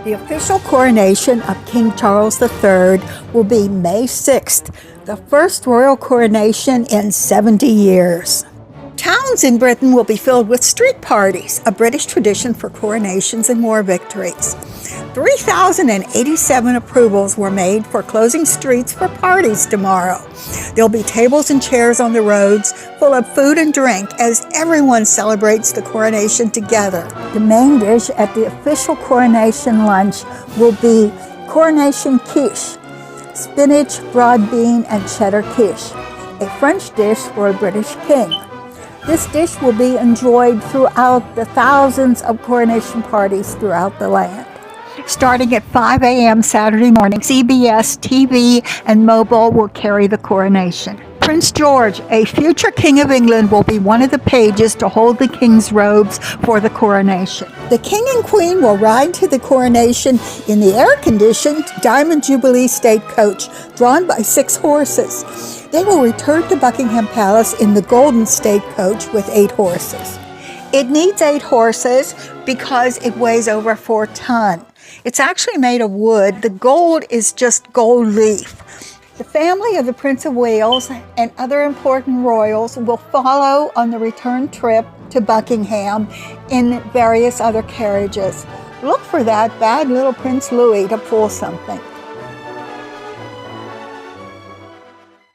The official coronation of King Charles III will be May 6th, the first royal coronation in 70 years. Towns in Britain will be filled with street parties, a British tradition for coronations and war victories. 3,087 approvals were made for closing streets for parties tomorrow. There'll be tables and chairs on the roads full of food and drink as everyone celebrates the coronation together. The main dish at the official coronation lunch will be Coronation Quiche, spinach, broad bean, and cheddar quiche, a French dish for a British king. This dish will be enjoyed throughout the thousands of coronation parties throughout the land. Starting at 5 a.m. Saturday morning, CBS TV and mobile will carry the coronation. Prince George, a future King of England, will be one of the pages to hold the king's robes for the coronation. The King and Queen will ride to the coronation in the air-conditioned Diamond Jubilee State Coach, drawn by 6 horses. They will return to Buckingham Palace in the Golden State Coach with 8 horses. It needs 8 horses because it weighs over 4 tons. It's actually made of wood. The gold is just gold leaf. The family of the Prince of Wales and other important royals will follow on the return trip to Buckingham in various other carriages. Look for that bad little Prince Louis to pull something.